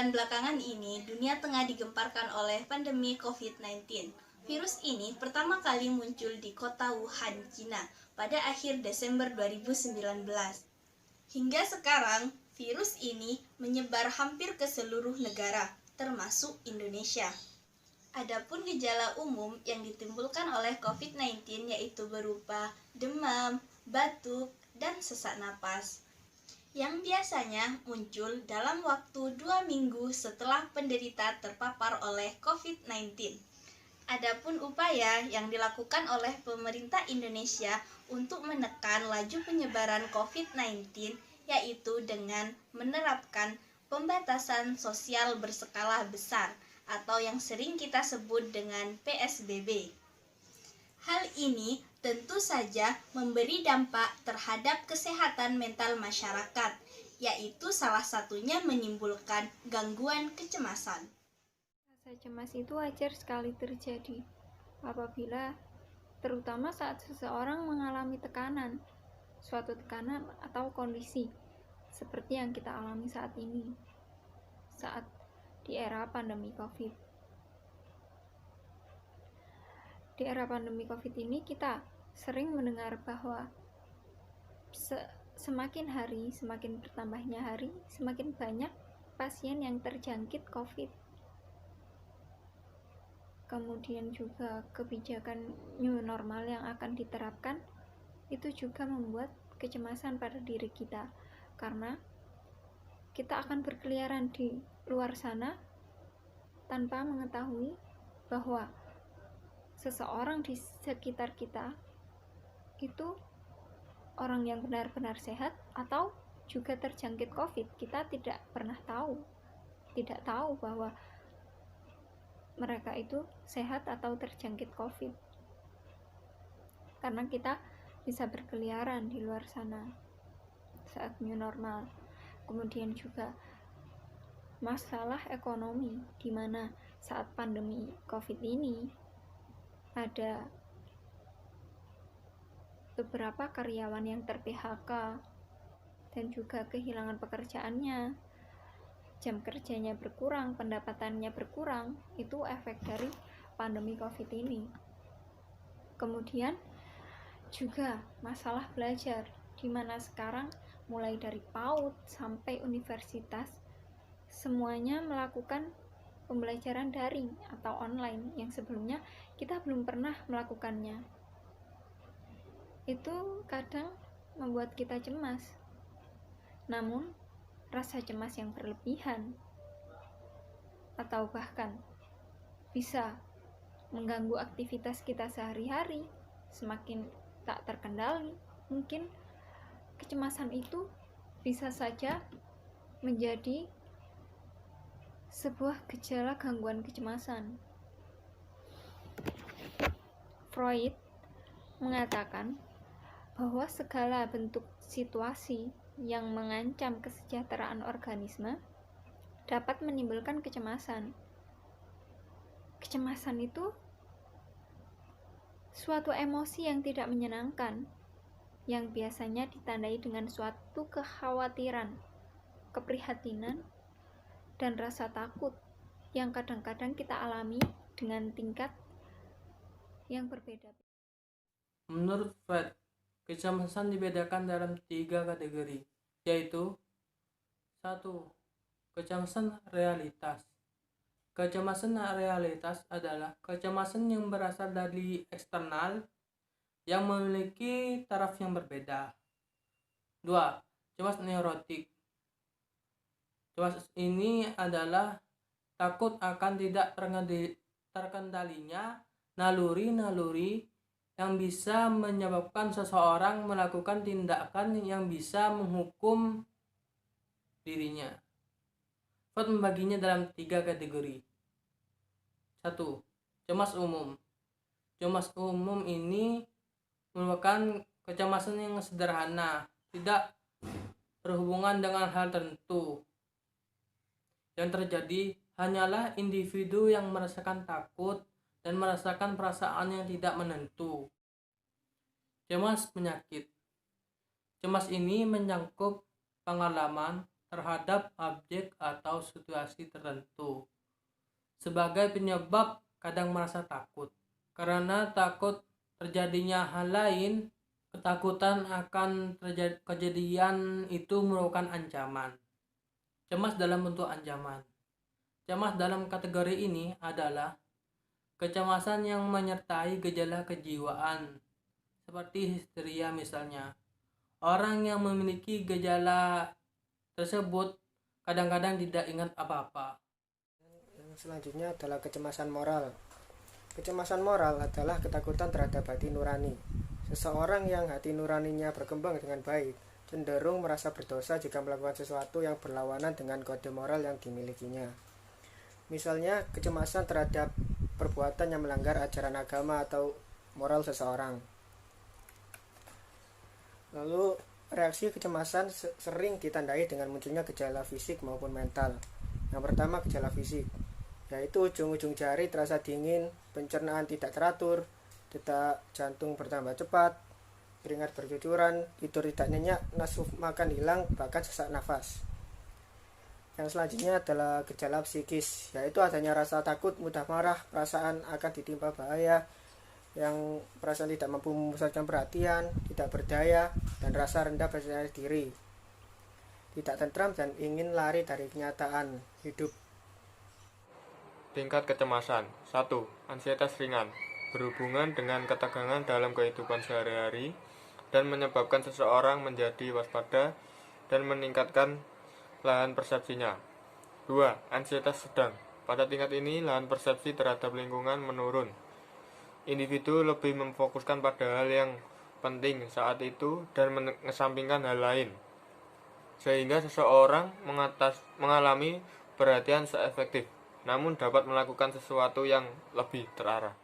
belakangan ini, dunia tengah digemparkan oleh pandemi COVID-19. Virus ini pertama kali muncul di kota Wuhan, Cina, pada akhir Desember 2019. Hingga sekarang, virus ini menyebar hampir ke seluruh negara, termasuk Indonesia. Adapun gejala umum yang ditimbulkan oleh COVID-19 yaitu berupa demam, batuk, dan sesak napas, yang biasanya muncul dalam waktu 2 minggu setelah penderita terpapar oleh COVID-19. Adapun upaya yang dilakukan oleh pemerintah Indonesia untuk menekan laju penyebaran COVID-19 yaitu dengan menerapkan pembatasan sosial berskala besar atau yang sering kita sebut dengan PSBB. Hal ini tentu saja memberi dampak terhadap kesehatan mental masyarakat, yaitu salah satunya menimbulkan gangguan kecemasan. Rasa cemas itu wajar sekali terjadi apabila terutama saat seseorang mengalami suatu tekanan atau kondisi seperti yang kita alami saat ini, saat di era pandemi COVID. Di era pandemi COVID ini kita sering mendengar bahwa semakin hari, semakin bertambahnya hari, semakin banyak pasien yang terjangkit COVID. Kemudian juga kebijakan new normal yang akan diterapkan itu juga membuat kecemasan pada diri kita, karena kita akan berkeliaran di luar sana tanpa mengetahui bahwa seseorang di sekitar kita itu orang yang benar-benar sehat atau juga terjangkit COVID. Kita tidak tahu bahwa mereka itu sehat atau terjangkit COVID, karena kita bisa berkeliaran di luar sana saat new normal. Kemudian juga masalah ekonomi, di mana saat pandemi COVID ini ada beberapa karyawan yang ter-PHK dan juga kehilangan pekerjaannya, jam kerjanya berkurang, pendapatannya berkurang. Itu efek dari pandemi COVID ini. Kemudian juga masalah belajar, di mana sekarang mulai dari PAUD sampai universitas semuanya melakukan pembelajaran daring atau online yang sebelumnya kita belum pernah melakukannya. Itu kadang membuat kita cemas. Namun rasa cemas yang berlebihan atau bahkan bisa mengganggu aktivitas kita sehari-hari, semakin tak terkendali. Mungkin kecemasan itu bisa saja menjadi sebuah gejala gangguan kecemasan. Freud mengatakan bahwa segala bentuk situasi yang mengancam kesejahteraan organisme dapat menimbulkan kecemasan. Kecemasan itu suatu emosi yang tidak menyenangkan, yang biasanya ditandai dengan suatu kekhawatiran, keprihatinan, dan rasa takut yang kadang-kadang kita alami dengan tingkat yang berbeda. Menurut Freud, kecemasan dibedakan dalam 3 kategori, yaitu 1. Kecemasan realitas. Kecemasan realitas adalah kecemasan yang berasal dari eksternal yang memiliki taraf yang berbeda. 2. Cemas neurotik. Cemas ini adalah takut akan tidak terkendalinya naluri-naluri yang bisa menyebabkan seseorang melakukan tindakan yang bisa menghukum dirinya. Freud membaginya dalam 3 kategori. 1. Cemas umum. Cemas umum ini merupakan kecemasan yang sederhana, tidak berhubungan dengan hal tertentu. Yang terjadi hanyalah individu yang merasakan takut dan merasakan perasaan yang tidak menentu. Cemas penyakit. Cemas ini menyangkut pengalaman, terhadap objek atau situasi tertentu. Sebagai penyebab kadang merasa takut. Karena takut terjadinya hal lain, ketakutan akan kejadian itu merupakan ancaman. Cemas dalam bentuk ancaman. Cemas dalam kategori ini adalah kecemasan yang menyertai gejala kejiwaan, seperti histeria misalnya. Orang yang memiliki gejala tersebut kadang-kadang tidak ingat apa-apa. Yang selanjutnya adalah kecemasan moral. Kecemasan moral adalah ketakutan terhadap hati nurani. Seseorang yang hati nuraninya berkembang dengan baik cenderung merasa berdosa jika melakukan sesuatu yang berlawanan dengan kode moral yang dimilikinya. Misalnya, kecemasan terhadap perbuatan yang melanggar ajaran agama atau moral seseorang. Lalu, reaksi kecemasan sering ditandai dengan munculnya gejala fisik maupun mental. Yang pertama, gejala fisik, yaitu ujung-ujung jari terasa dingin, pencernaan tidak teratur, detak jantung bertambah cepat, keringat bercucuran, tidur tidak nyenyak, nafsu makan hilang, bahkan sesak nafas. Yang selanjutnya adalah gejala psikis, yaitu adanya rasa takut, mudah marah, perasaan akan ditimpa bahaya, yang perasaan tidak mampu memusatkan perhatian, tidak berdaya, dan rasa rendah percaya diri, tidak tentram dan ingin lari dari kenyataan hidup. Tingkat kecemasan. 1. Ansietas ringan, berhubungan dengan ketegangan dalam kehidupan sehari-hari dan menyebabkan seseorang menjadi waspada dan meningkatkan lahan persepsinya. 2. Ansietas sedang. Pada tingkat ini, lahan persepsi terhadap lingkungan menurun. Individu lebih memfokuskan pada hal yang penting saat itu dan mengesampingkan hal lain, sehingga seseorang mengalami perhatian seefektif, namun dapat melakukan sesuatu yang lebih terarah.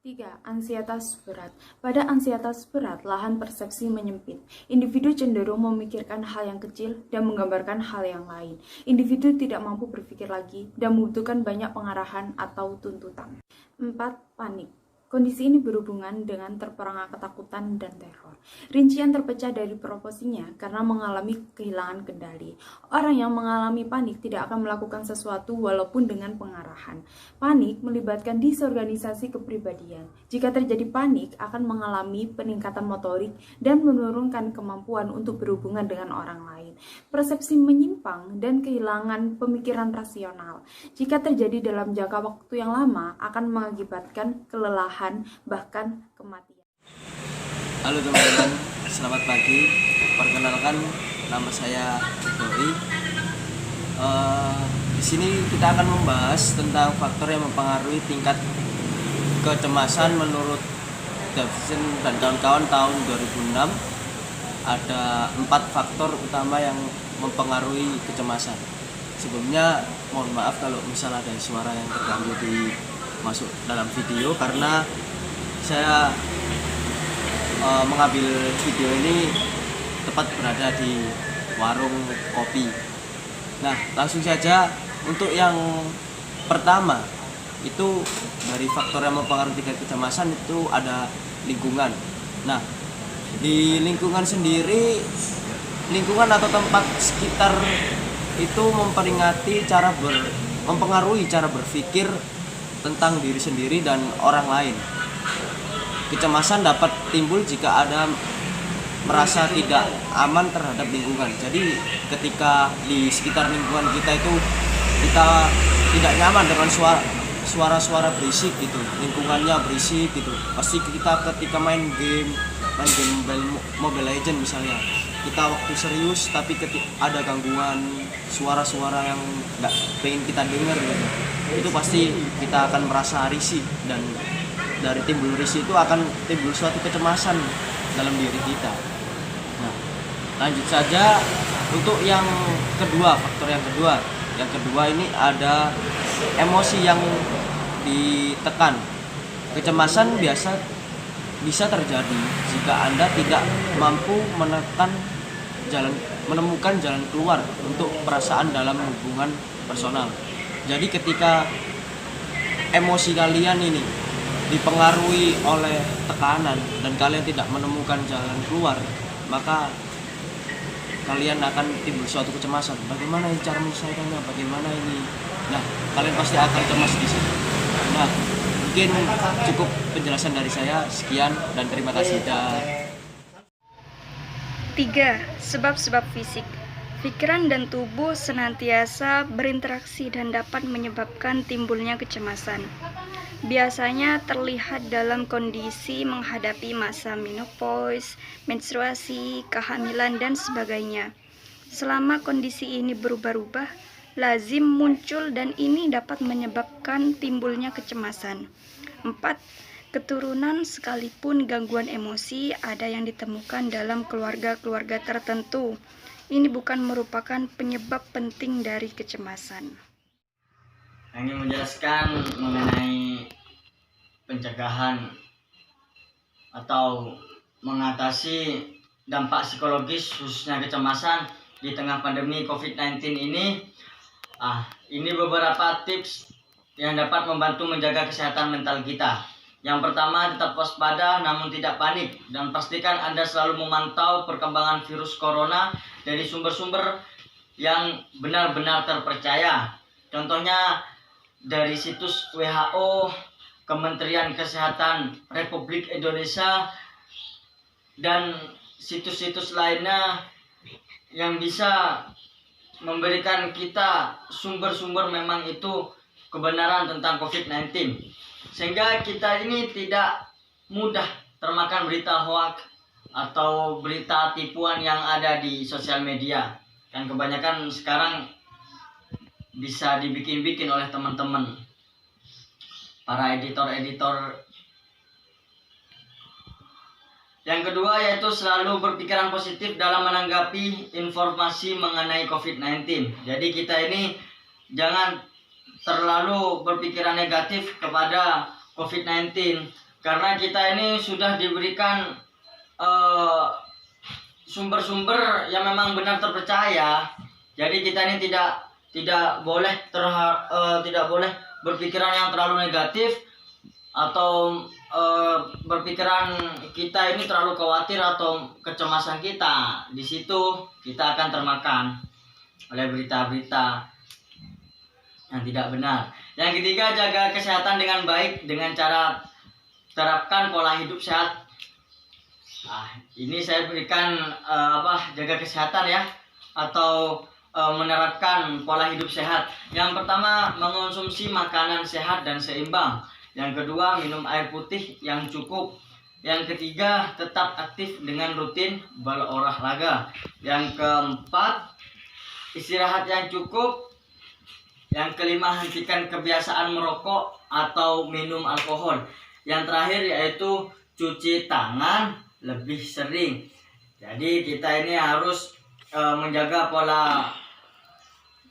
3. Ansietas berat. Pada ansietas berat, lahan persepsi menyempit. Individu cenderung memikirkan hal yang kecil dan menggambarkan hal yang lain. Individu tidak mampu berpikir lagi dan membutuhkan banyak pengarahan atau tuntutan. 4. Panik. Kondisi ini berhubungan dengan terperangah ketakutan dan teror. Rincian terpecah dari proporsinya karena mengalami kehilangan kendali. Orang yang mengalami panik tidak akan melakukan sesuatu walaupun dengan pengarahan. Panik melibatkan disorganisasi kepribadian. Jika terjadi panik, akan mengalami peningkatan motorik dan menurunkan kemampuan untuk berhubungan dengan orang lain. Persepsi menyimpang dan kehilangan pemikiran rasional. Jika terjadi dalam jangka waktu yang lama, akan mengakibatkan kelelahan bahkan kematian. Halo teman-teman, selamat pagi. Perkenalkan, nama saya Doi. Di sini kita akan membahas tentang faktor yang mempengaruhi tingkat kecemasan menurut Davison dan kawan-kawan tahun 2006. Ada 4 faktor utama yang mempengaruhi kecemasan. Sebelumnya mohon maaf kalau misalnya ada suara yang terganggu di masuk dalam video, karena saya mengambil video ini tepat berada di warung kopi. Nah, langsung saja untuk yang pertama itu dari faktor yang mempengaruhi tingkat kecemasan itu ada lingkungan. Nah, di lingkungan sendiri, lingkungan atau tempat sekitar itu mempengaruhi cara berpikir tentang diri sendiri dan orang lain. Kecemasan dapat timbul jika ada merasa tidak aman terhadap lingkungan. Jadi ketika di sekitar lingkungan kita itu kita tidak nyaman dengan suara-suara berisik gitu, lingkungannya berisik gitu. Pasti kita ketika main game Mobile Legends misalnya, kita waktu serius tapi ada gangguan suara-suara yang nggak pengen kita dengar gitu, itu pasti kita akan merasa risih, dan dari timbul risih itu akan timbul suatu kecemasan dalam diri kita. Nah, lanjut saja untuk yang kedua, faktor yang kedua ini ada emosi yang ditekan. Kecemasan bisa terjadi jika Anda tidak mampu menemukan jalan keluar untuk perasaan dalam hubungan personal. Jadi ketika emosi kalian ini dipengaruhi oleh tekanan dan kalian tidak menemukan jalan keluar, maka kalian akan timbul suatu kecemasan. Bagaimana cara menyelesaikannya? Bagaimana ini? Nah, kalian pasti akan cemas di situ. Nah, mungkin cukup penjelasan dari saya. Sekian dan terima kasih. 3. Sebab-sebab fisik. Pikiran dan tubuh senantiasa berinteraksi dan dapat menyebabkan timbulnya kecemasan. Biasanya terlihat dalam kondisi menghadapi masa menopause, menstruasi, kehamilan, dan sebagainya. Selama kondisi ini berubah-ubah, lazim muncul dan ini dapat menyebabkan timbulnya kecemasan. 4. Keturunan sekalipun gangguan emosi ada yang ditemukan dalam keluarga-keluarga tertentu. Ini bukan merupakan penyebab penting dari kecemasan. Ingin menjelaskan mengenai pencegahan atau mengatasi dampak psikologis khususnya kecemasan di tengah pandemi COVID-19 ini. Ini beberapa tips yang dapat membantu menjaga kesehatan mental kita. Yang pertama, tetap waspada namun tidak panik, dan pastikan Anda selalu memantau perkembangan virus corona dari sumber-sumber yang benar-benar terpercaya. Contohnya dari situs WHO, Kementerian Kesehatan Republik Indonesia, dan situs-situs lainnya yang bisa memberikan kita sumber-sumber memang itu kebenaran tentang COVID-19. Sehingga kita ini tidak mudah termakan berita hoak atau berita tipuan yang ada di sosial media. Kan kebanyakan sekarang bisa dibikin-bikin oleh teman-teman, para editor-editor. Yang kedua yaitu selalu berpikiran positif dalam menanggapi informasi mengenai COVID-19. Jadi kita ini jangan terlalu berpikiran negatif kepada COVID-19, karena kita ini sudah diberikan sumber-sumber yang memang benar terpercaya. Jadi kita ini tidak boleh berpikiran yang terlalu negatif atau berpikiran kita ini terlalu khawatir atau kecemasan kita. Di situ kita akan termakan oleh berita-berita yang tidak benar. Yang ketiga, jaga kesehatan dengan baik dengan cara terapkan pola hidup sehat. Ini saya berikan jaga kesehatan ya, atau menerapkan pola hidup sehat. Yang pertama, mengonsumsi makanan sehat dan seimbang. Yang kedua, minum air putih yang cukup. Yang ketiga, tetap aktif dengan rutin berolahraga. Yang keempat, istirahat yang cukup. Yang kelima, hentikan kebiasaan merokok atau minum alkohol. Yang terakhir yaitu cuci tangan lebih sering. Jadi kita ini harus menjaga pola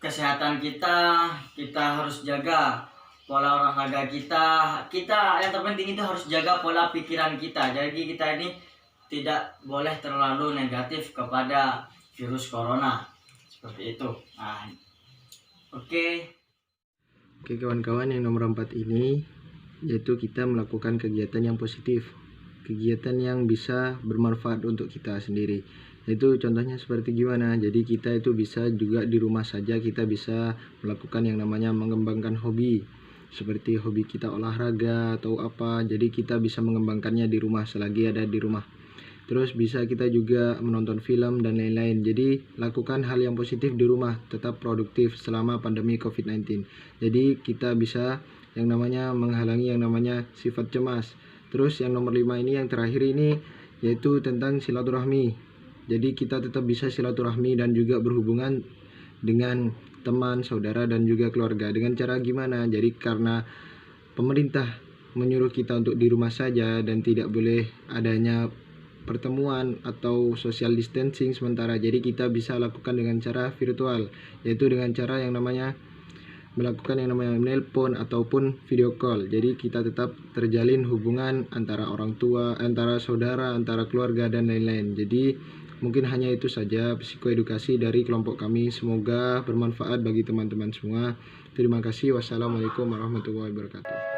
kesehatan kita. Kita harus jaga pola olahraga kita. Yang terpenting itu harus jaga pola pikiran kita. Jadi kita ini tidak boleh terlalu negatif kepada virus corona. Seperti itu. Oke kawan-kawan, yang nomor 4 ini yaitu kita melakukan kegiatan yang positif, kegiatan yang bisa bermanfaat untuk kita sendiri. Itu contohnya seperti gimana? Jadi kita itu bisa juga di rumah saja, kita bisa melakukan yang namanya mengembangkan hobi, seperti hobi kita olahraga atau apa. Jadi kita bisa mengembangkannya di rumah selagi ada di rumah. Terus bisa kita juga menonton film dan lain-lain. Jadi lakukan hal yang positif di rumah, tetap produktif selama pandemi COVID-19. Jadi kita bisa yang namanya menghalangi yang namanya sifat cemas. Terus yang nomor 5 ini, yang terakhir ini, yaitu tentang silaturahmi. Jadi kita tetap bisa silaturahmi dan juga berhubungan dengan teman, saudara, dan juga keluarga. Dengan cara gimana? Jadi karena pemerintah menyuruh kita untuk di rumah saja dan tidak boleh adanya pertemuan atau social distancing sementara, jadi kita bisa lakukan dengan cara virtual, yaitu dengan cara yang namanya melakukan yang namanya menelpon ataupun video call. Jadi kita tetap terjalin hubungan antara orang tua, antara saudara, antara keluarga, dan lain-lain. Jadi mungkin hanya itu saja psikoedukasi dari kelompok kami. Semoga bermanfaat bagi teman-teman semua. Terima kasih. Wassalamualaikum warahmatullahi wabarakatuh.